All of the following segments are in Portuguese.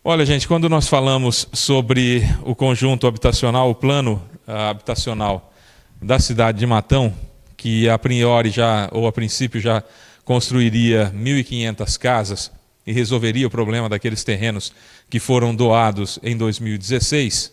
Olha, gente, quando nós falamos sobre o conjunto habitacional, o plano habitacional da cidade de Matão, que a priori já, ou a princípio já construiria 1.500 casas e resolveria o problema daqueles terrenos que foram doados em 2016,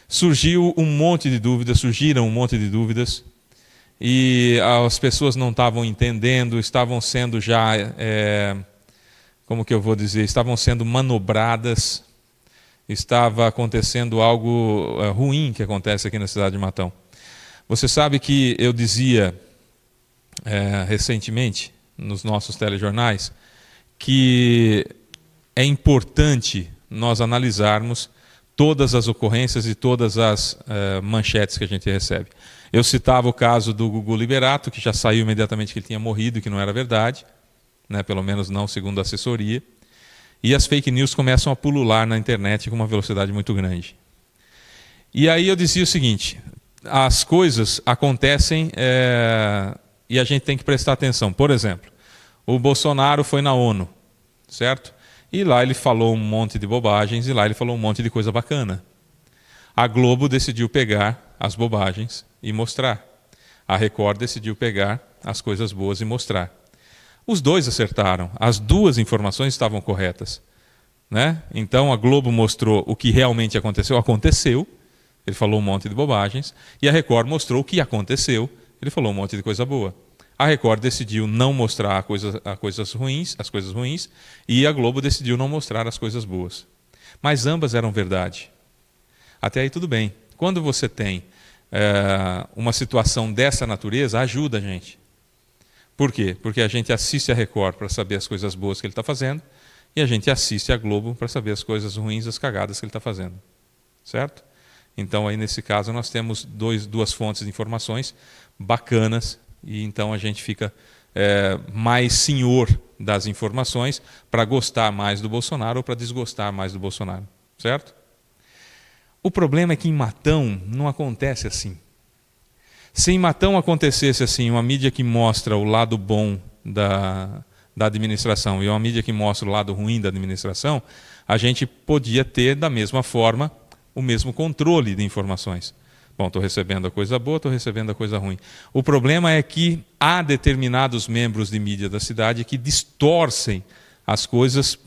surgiram um monte de dúvidas, e as pessoas não estavam entendendo, estavam sendo já, como que eu vou dizer, estavam sendo manobradas, estava acontecendo algo ruim que acontece aqui na cidade de Matão. Você sabe que eu dizia recentemente, nos nossos telejornais, que é importante nós analisarmos todas as ocorrências e todas as manchetes que a gente recebe. Eu citava o caso do Gugu Liberato, que já saiu imediatamente que ele tinha morrido e que não era verdade, né, pelo menos não segundo a assessoria, e as fake news começam a pulular na internet com uma velocidade muito grande. E aí eu dizia o seguinte, as coisas acontecem e a gente tem que prestar atenção. Por exemplo, o Bolsonaro foi na ONU, certo? E lá ele falou um monte de bobagens, e lá ele falou um monte de coisa bacana. A Globo decidiu pegar as bobagens e mostrar. A Record decidiu pegar as coisas boas e mostrar. Os dois acertaram, as duas informações estavam corretas, né? Então a Globo mostrou o que realmente aconteceu, ele falou um monte de bobagens, e a Record mostrou o que aconteceu, ele falou um monte de coisa boa. A Record decidiu não mostrar as coisas ruins, e a Globo decidiu não mostrar as coisas boas. Mas ambas eram verdade. Até aí tudo bem. Quando você tem uma situação dessa natureza, ajuda a gente. Por quê? Porque a gente assiste a Record para saber as coisas boas que ele está fazendo, e a gente assiste a Globo para saber as coisas ruins, as cagadas que ele está fazendo. Certo? Então, aí nesse caso, nós temos duas fontes de informações bacanas, e então a gente fica mais senhor das informações para gostar mais do Bolsonaro ou para desgostar mais do Bolsonaro. Certo? O problema é que em Matão não acontece assim. Se em Matão acontecesse assim, uma mídia que mostra o lado bom da administração e uma mídia que mostra o lado ruim da administração, a gente podia ter, da mesma forma, o mesmo controle de informações. Bom, estou recebendo a coisa boa, estou recebendo a coisa ruim. O problema é que há determinados membros de mídia da cidade que distorcem as coisas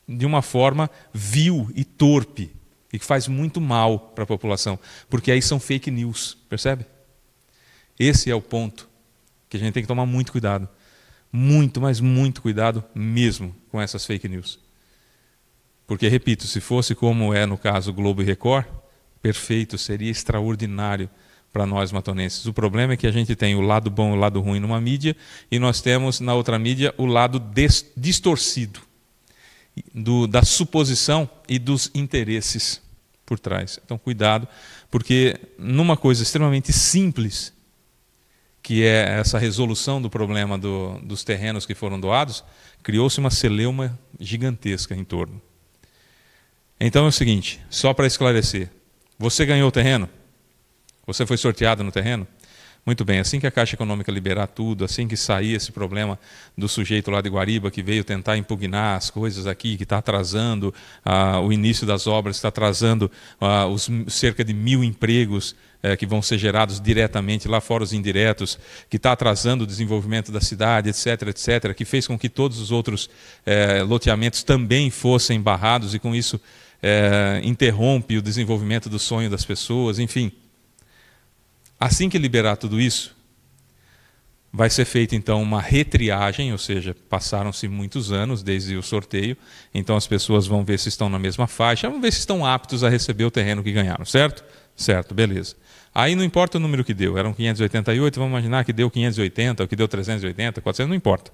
de uma forma vil e torpe, e que faz muito mal para a população, porque aí são fake news, percebe? Esse é o ponto que a gente tem que tomar muito cuidado. Muito, mas muito cuidado mesmo com essas fake news. Porque, repito, se fosse como é no caso Globo e Record, perfeito, seria extraordinário para nós matonenses. O problema é que a gente tem o lado bom e o lado ruim numa mídia, e nós temos na outra mídia o lado distorcido da suposição e dos interesses por trás. Então, cuidado, porque numa coisa extremamente simples, que é essa resolução do problema dos terrenos que foram doados, criou-se uma celeuma gigantesca em torno. Então é o seguinte, só para esclarecer, você ganhou o terreno? Você foi sorteado no terreno? Muito bem, assim que a Caixa Econômica liberar tudo, assim que sair esse problema do sujeito lá de Guariba, que veio tentar impugnar as coisas aqui, que está atrasando o início das obras, está atrasando os cerca de 1.000 empregos que vão ser gerados diretamente, lá fora os indiretos, que está atrasando o desenvolvimento da cidade, etc., etc., que fez com que todos os outros loteamentos também fossem barrados, e com isso interrompe o desenvolvimento do sonho das pessoas, enfim. Assim que liberar tudo isso, vai ser feita então uma retriagem, ou seja, passaram-se muitos anos desde o sorteio, então as pessoas vão ver se estão na mesma faixa, vão ver se estão aptos a receber o terreno que ganharam, certo? Certo, beleza. Aí não importa o número que deu, eram 588, vamos imaginar que deu 580, ou que deu 380, 400, não importa.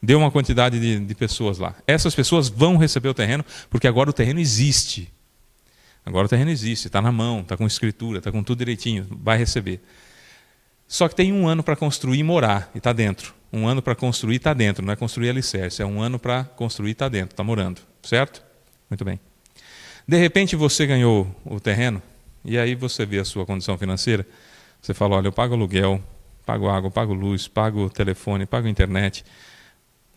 Deu uma quantidade de pessoas lá. Essas pessoas vão receber o terreno, porque agora o terreno existe. Agora o terreno existe, está na mão, está com escritura, está com tudo direitinho, vai receber. Só que tem 1 ano para construir e morar, e está dentro. 1 ano para construir e está dentro, não é construir alicerce, é 1 ano para construir e está dentro, está morando, certo? Muito bem. De repente você ganhou o terreno, e aí você vê a sua condição financeira, você fala, olha, eu pago aluguel, pago água, pago luz, pago telefone, pago internet,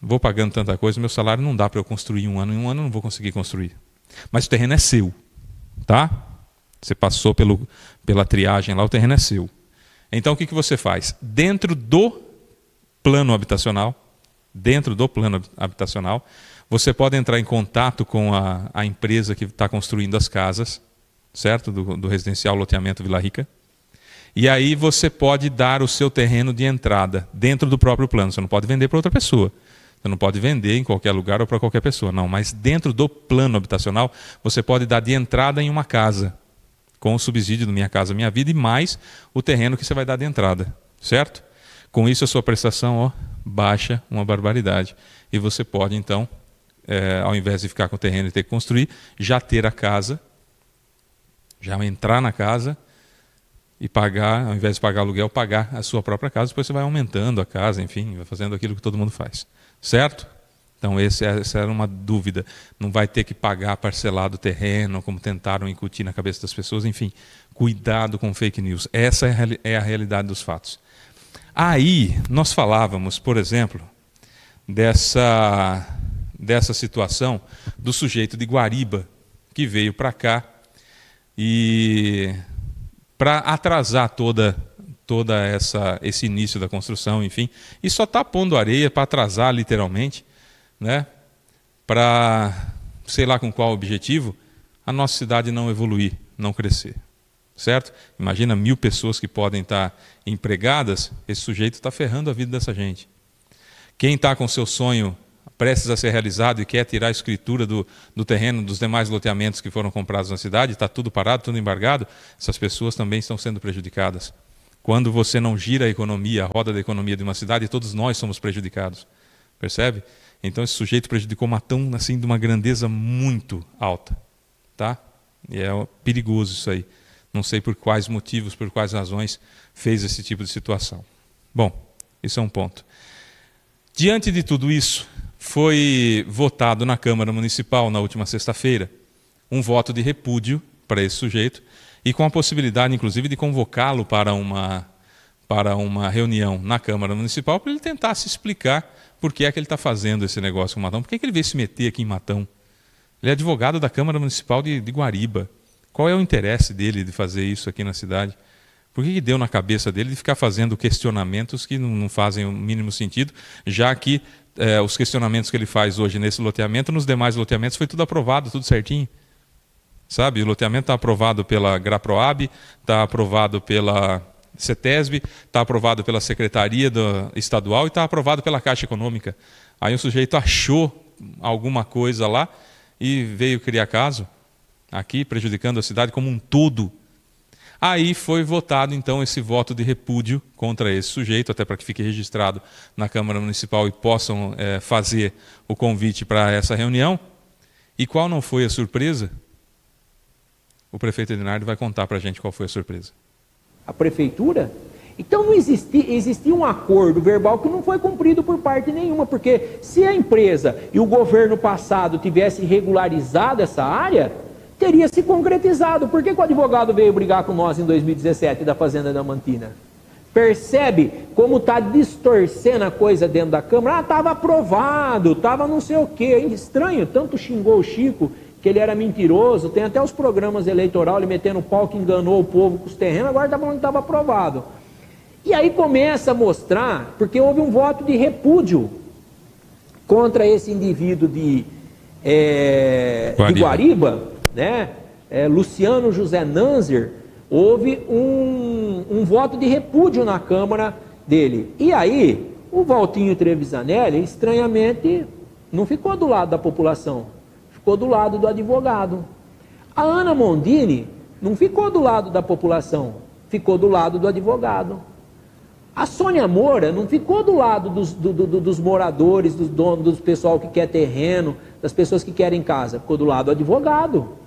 vou pagando tanta coisa, meu salário não dá para eu construir em um ano eu não vou conseguir construir. Mas o terreno é seu, tá? Você passou pela triagem lá, o terreno é seu. Então o que você faz? Dentro do plano habitacional, você pode entrar em contato com a empresa que está construindo as casas, certo? Do residencial loteamento Vila Rica. E aí você pode dar o seu terreno de entrada dentro do próprio plano. Você não pode vender para outra pessoa. Você não pode vender em qualquer lugar ou para qualquer pessoa. Não, mas dentro do plano habitacional, você pode dar de entrada em uma casa, com o subsídio do Minha Casa Minha Vida e mais o terreno que você vai dar de entrada, certo? Com isso a sua prestação baixa uma barbaridade. E você pode então, ao invés de ficar com o terreno e ter que construir, já ter a casa, já entrar na casa e pagar, ao invés de pagar aluguel, pagar a sua própria casa. Depois você vai aumentando a casa, enfim, vai fazendo aquilo que todo mundo faz, certo? Então essa era uma dúvida. Não vai ter que pagar parcelado o terreno, como tentaram incutir na cabeça das pessoas. Enfim, cuidado com fake news. Essa é a realidade dos fatos. Aí nós falávamos, por exemplo, dessa situação do sujeito de Guariba, que veio para cá e para atrasar toda esse início da construção, enfim, e só está pondo areia para atrasar literalmente, né? Para, sei lá com qual objetivo, a nossa cidade não evoluir, não crescer, certo? Imagina 1000 pessoas que podem estar empregadas, esse sujeito está ferrando a vida dessa gente. Quem está com seu sonho prestes a ser realizado e quer tirar a escritura do terreno dos demais loteamentos que foram comprados na cidade, está tudo parado, tudo embargado, essas pessoas também estão sendo prejudicadas. Quando você não gira a economia, a roda da economia de uma cidade, todos nós somos prejudicados, percebe? Então esse sujeito prejudicou Matão assim, de uma grandeza muito alta, tá? E é perigoso isso aí. Não sei por quais motivos, por quais razões fez esse tipo de situação. Bom, isso é um ponto. Diante de tudo isso, foi votado na Câmara Municipal na última sexta-feira um voto de repúdio para esse sujeito e com a possibilidade, inclusive, de convocá-lo para uma reunião na Câmara Municipal para ele tentar se explicar por que é que ele está fazendo esse negócio com o Matão, por que ele veio se meter aqui em Matão. Ele é advogado da Câmara Municipal de Guariba. Qual é o interesse dele de fazer isso aqui na cidade? Por que deu na cabeça dele de ficar fazendo questionamentos que não fazem o mínimo sentido, já que os questionamentos que ele faz hoje nesse loteamento, nos demais loteamentos foi tudo aprovado, tudo certinho. Sabe, o loteamento está aprovado pela Graproab, está aprovado pela CETESB, está aprovado pela Secretaria Estadual e está aprovado pela Caixa Econômica. Aí o sujeito achou alguma coisa lá e veio criar caso aqui, prejudicando a cidade como um todo. Aí foi votado, então, esse voto de repúdio contra esse sujeito, até para que fique registrado na Câmara Municipal e possam fazer o convite para essa reunião. E qual não foi a surpresa? O prefeito Edinardo vai contar para a gente qual foi a surpresa. A prefeitura? Então não existia um acordo verbal que não foi cumprido por parte nenhuma, porque se a empresa e o governo passado tivessem regularizado essa área, teria se concretizado. Por que o advogado veio brigar com nós em 2017 da Fazenda Diamantina? Percebe como está distorcendo a coisa dentro da Câmara? Ah, estava aprovado, estava não sei o quê. Estranho, tanto xingou o Chico, que ele era mentiroso, tem até os programas eleitorais, ele metendo o pau que enganou o povo com os terrenos, agora está falando que estava aprovado. E aí começa a mostrar, porque houve um voto de repúdio contra esse indivíduo de Guariba, né? Luciano José Nanzer, houve um voto de repúdio na Câmara dele. E aí, o Valtinho Trevisanelli, estranhamente, não ficou do lado da população, ficou do lado do advogado. A Ana Mondini não ficou do lado da população, ficou do lado do advogado. A Sônia Moura não ficou do lado dos moradores, dos donos, do pessoal que quer terreno, das pessoas que querem casa, ficou do lado do advogado.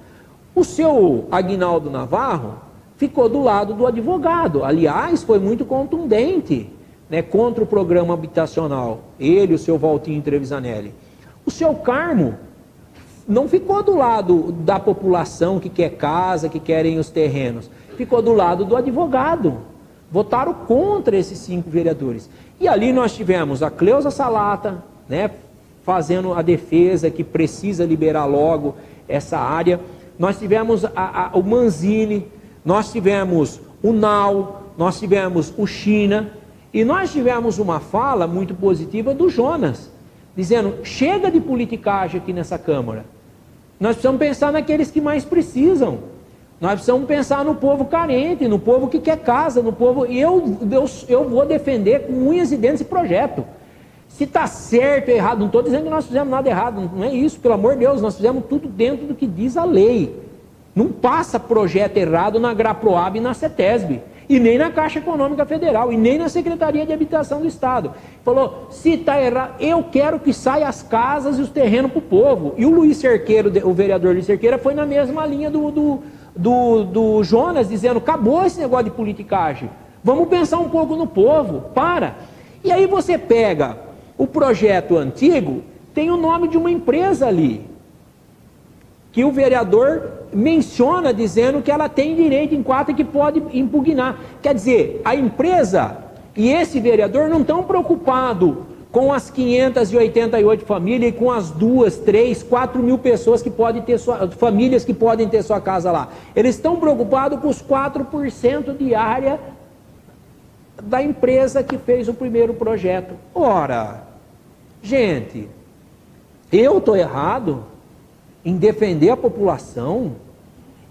O seu Aguinaldo Navarro ficou do lado do advogado. Aliás, foi muito contundente, né, contra o programa habitacional. Ele, o seu Valtinho Trevisanelli. O seu Carmo não ficou do lado da população que quer casa, que querem os terrenos. Ficou do lado do advogado. Votaram contra esses 5 vereadores. E ali nós tivemos a Cleusa Salata, né, fazendo a defesa, que precisa liberar logo essa área. Nós tivemos o Manzini, nós tivemos o Nau, nós tivemos o China, e nós tivemos uma fala muito positiva do Jonas, dizendo, chega de politicagem aqui nessa Câmara. Nós precisamos pensar naqueles que mais precisam. Nós precisamos pensar no povo carente, no povo que quer casa, no povo... E eu vou defender com unhas e dentes esse projeto. Se está certo ou errado, não estou dizendo que nós fizemos nada errado, não é isso, pelo amor de Deus, nós fizemos tudo dentro do que diz a lei. Não passa projeto errado na Graproab e na CETESB, e nem na Caixa Econômica Federal, e nem na Secretaria de Habitação do Estado. Falou, se está errado, eu quero que saia as casas e os terrenos para o povo. E o Luiz Cerqueira, o vereador Luiz Cerqueira, foi na mesma linha do Jonas, dizendo, acabou esse negócio de politicagem, vamos pensar um pouco no povo, para. E aí você pega o projeto antigo, tem o nome de uma empresa ali, que o vereador menciona dizendo que ela tem direito em 4 e que pode impugnar. Quer dizer, a empresa e esse vereador não estão preocupados com as 588 famílias e com as 2, 3, 4 mil pessoas que podem ter famílias que podem ter sua casa lá. Eles estão preocupados com os 4% de área da empresa que fez o primeiro projeto. Ora, gente, eu estou errado em defender a população?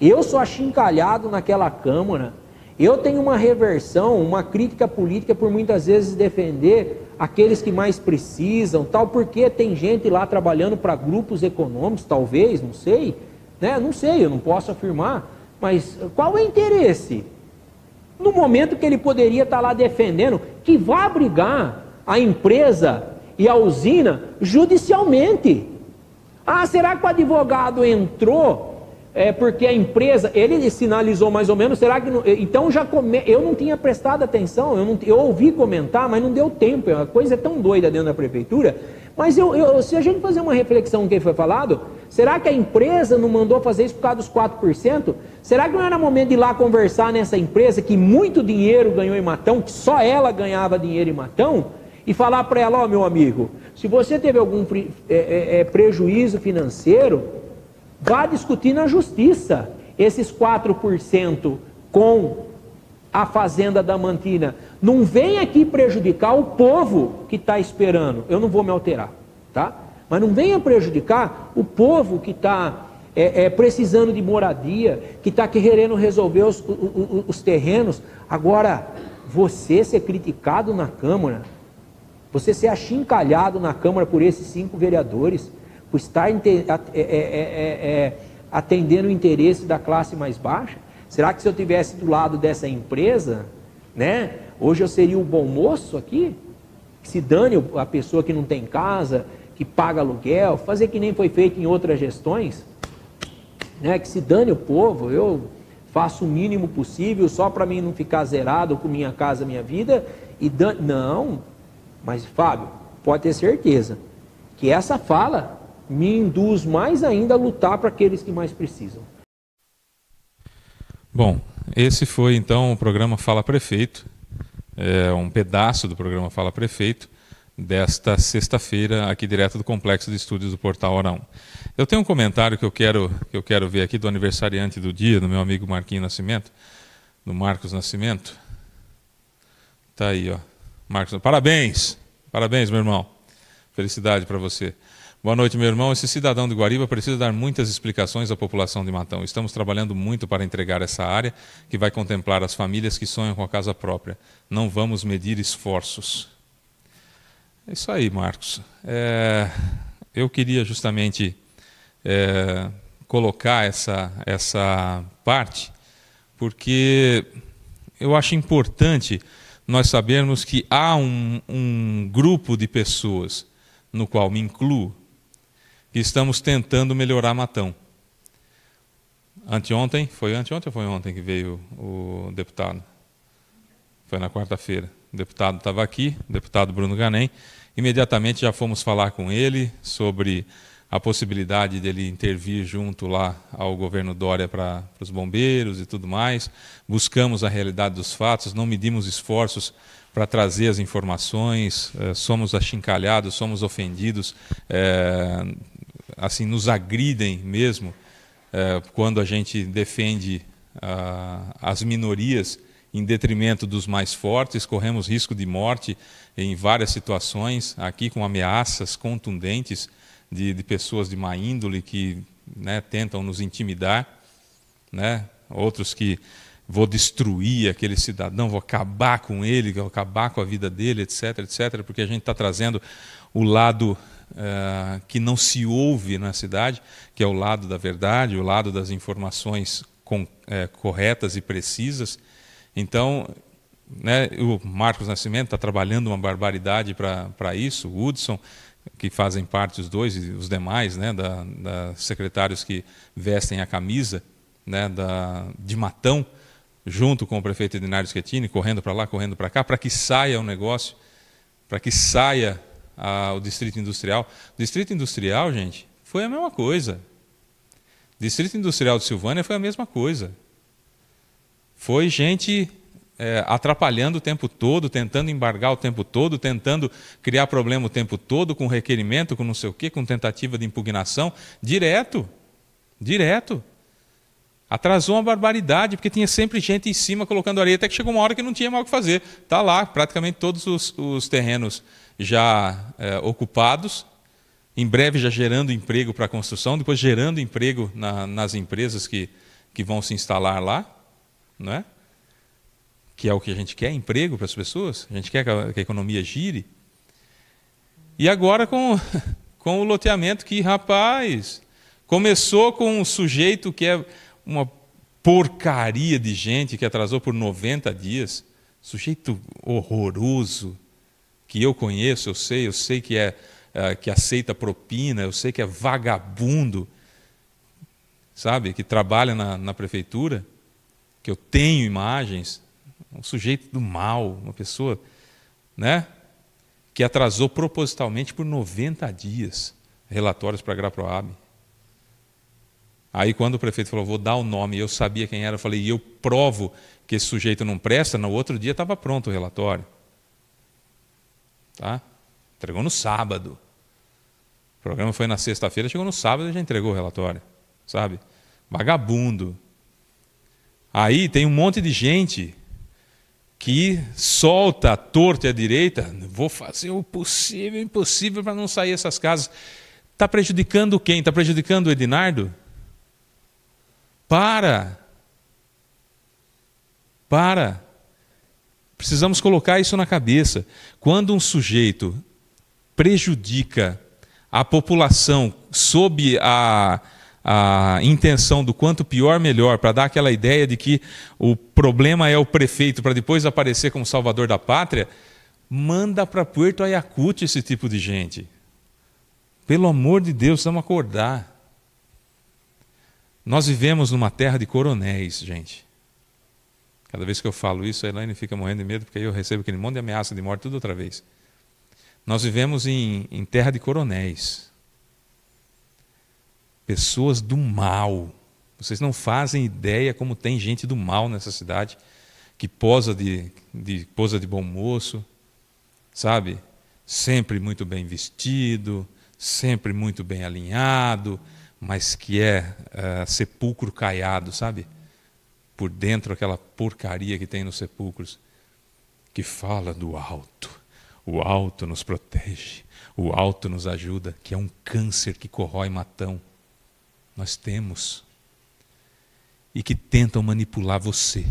Eu sou achincalhado naquela Câmara, eu tenho uma reversão, uma crítica política por muitas vezes defender aqueles que mais precisam, tal, porque tem gente lá trabalhando para grupos econômicos, talvez, não sei, né? Não sei, eu não posso afirmar, mas qual é o interesse? No momento que ele poderia estar lá defendendo, que vá abrigar a empresa e a usina judicialmente. Ah, será que o advogado entrou porque a empresa, ele sinalizou mais ou menos, será que não, então eu não tinha prestado atenção, eu ouvi comentar, mas não deu tempo, a coisa é tão doida dentro da prefeitura, mas se a gente fazer uma reflexão no que foi falado, será que a empresa não mandou fazer isso por causa dos 4%? Será que não era momento de ir lá conversar nessa empresa que muito dinheiro ganhou em Matão, que só ela ganhava dinheiro em Matão, e falar para ela, ó, meu amigo, se você teve algum prejuízo financeiro, vá discutir na justiça esses 4% com a Fazenda Adamantina. Não vem aqui prejudicar o povo que está esperando. Eu não vou me alterar, tá? Mas não venha prejudicar o povo que está precisando de moradia, que está querendo resolver os terrenos. Agora, você ser criticado na Câmara, você ser achincalhado na Câmara por esses 5 vereadores, por estar atendendo o interesse da classe mais baixa? Será que se eu estivesse do lado dessa empresa, né, hoje eu seria o bom moço aqui? Que se dane a pessoa que não tem casa, que paga aluguel, fazer que nem foi feito em outras gestões, né, que se dane o povo, eu faço o mínimo possível só para mim não ficar zerado com minha casa, minha vida, não, mas Fábio, pode ter certeza que essa fala me induz mais ainda a lutar para aqueles que mais precisam. Bom, esse foi então o programa Fala Prefeito, um pedaço do programa Fala Prefeito, desta sexta-feira, aqui direto do Complexo de Estúdios do Portal Hora 1. Eu tenho um comentário que eu quero ver aqui do aniversariante do dia, do meu amigo Marquinhos Nascimento, do Marcos Nascimento. Está aí, ó. Marcos, parabéns, meu irmão. Felicidade para você. Boa noite, meu irmão. Esse cidadão de Guariba precisa dar muitas explicações à população de Matão. Estamos trabalhando muito para entregar essa área que vai contemplar as famílias que sonham com a casa própria. Não vamos medir esforços. É isso aí, Marcos. Eu queria justamente colocar essa parte, porque eu acho importante nós sabermos que há um grupo de pessoas, no qual me incluo, que estamos tentando melhorar Matão. Foi anteontem ou foi ontem que veio o deputado? Foi na quarta-feira. O deputado estava aqui, o deputado Bruno Ganem. Imediatamente já fomos falar com ele sobre a possibilidade dele intervir junto lá ao governo Dória para os bombeiros e tudo mais. Buscamos a realidade dos fatos, não medimos esforços para trazer as informações, somos achincalhados, somos ofendidos, assim, nos agridem mesmo quando a gente defende as minorias em detrimento dos mais fortes, corremos risco de morte em várias situações, aqui com ameaças contundentes de pessoas de má índole que, né, tentam nos intimidar, né? Outros que vou destruir aquele cidadão, vou acabar com ele, vou acabar com a vida dele, etc., etc., porque a gente está trazendo o lado que não se ouve na cidade, que é o lado da verdade, o lado das informações corretas e precisas. Então, né, o Marcos Nascimento está trabalhando uma barbaridade para isso, o Hudson, que fazem parte os dois e os demais, né, da secretários que vestem a camisa, né, de Matão, junto com o prefeito Edinardo Schettini, correndo para lá, correndo para cá, para que saia o negócio, para que saia o Distrito Industrial. O Distrito Industrial, gente, foi a mesma coisa. O Distrito Industrial de Silvânia foi a mesma coisa. Foi gente atrapalhando o tempo todo, tentando embargar o tempo todo, tentando criar problema o tempo todo, com requerimento, com não sei o quê, com tentativa de impugnação, direto. Atrasou uma barbaridade, porque tinha sempre gente em cima colocando areia, até que chegou uma hora que não tinha mais o que fazer. Está lá, praticamente todos os terrenos já ocupados, em breve já gerando emprego para a construção, depois gerando emprego nas empresas que vão se instalar lá, não é? Que é o que a gente quer, emprego para as pessoas, a gente quer que a economia gire. E agora com o loteamento que, rapaz, começou com um sujeito que é uma porcaria de gente, que atrasou por 90 dias, sujeito horroroso, que eu conheço, eu sei que aceita propina, eu sei que é vagabundo, sabe, que trabalha na prefeitura, que eu tenho imagens, um sujeito do mal, uma pessoa, né, que atrasou propositalmente por 90 dias relatórios para a Graproab. Aí quando o prefeito falou, vou dar o nome, eu sabia quem era, eu falei, e eu provo que esse sujeito não presta, no outro dia estava pronto o relatório. Tá? Entregou no sábado. O programa foi na sexta-feira, chegou no sábado e já entregou o relatório. Sabe? Vagabundo. Aí tem um monte de gente que solta a torta e a direita, vou fazer o possível e o impossível para não sair essas casas. Está prejudicando quem? Está prejudicando o Edinardo? Para! Precisamos colocar isso na cabeça. Quando um sujeito prejudica a população sob a intenção do quanto pior, melhor, para dar aquela ideia de que o problema é o prefeito, para depois aparecer como salvador da pátria, manda para Puerto Ayacucho esse tipo de gente. Pelo amor de Deus, precisamos acordar. Nós vivemos numa terra de coronéis, gente. Cada vez que eu falo isso, a Elaine fica morrendo de medo, porque aí eu recebo aquele monte de ameaça de morte tudo outra vez. Nós vivemos em terra de coronéis. Pessoas do mal. Vocês não fazem ideia como tem gente do mal nessa cidade, que posa de bom moço, sabe? Sempre muito bem vestido, sempre muito bem alinhado, mas que é sepulcro caiado, sabe? Por dentro aquela porcaria que tem nos sepulcros, que fala do alto. O alto nos protege, o alto nos ajuda, que é um câncer que corrói Matão. Nós temos. E que tentam manipular você,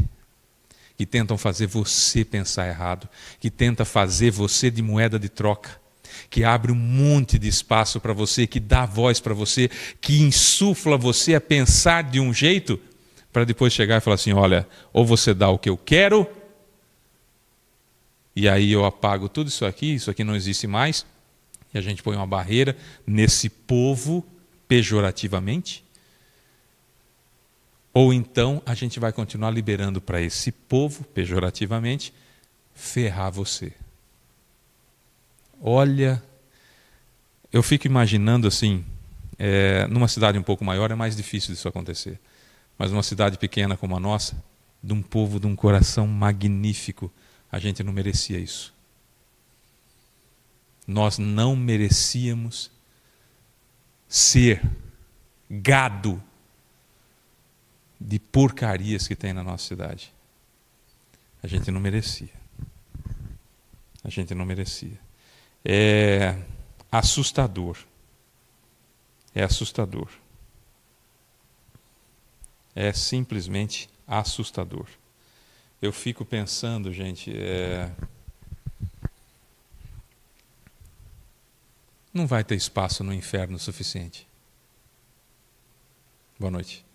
que tentam fazer você pensar errado, que tenta fazer você de moeda de troca, que abre um monte de espaço para você, que dá voz para você, que insufla você a pensar de um jeito, para depois chegar e falar assim, olha, ou você dá o que eu quero, e aí eu apago tudo isso aqui não existe mais, e a gente põe uma barreira nesse povo pejorativamente, ou então a gente vai continuar liberando para esse povo, pejorativamente, ferrar você. Olha, eu fico imaginando assim, numa cidade um pouco maior é mais difícil disso acontecer, mas numa cidade pequena como a nossa, de um povo de um coração magnífico, A gente não merecia isso. Nós não merecíamos ser gado de porcarias que tem na nossa cidade. A gente não merecia. A gente não merecia. É assustador. É assustador. É simplesmente assustador. Eu fico pensando, gente, não vai ter espaço no inferno suficiente. Boa noite.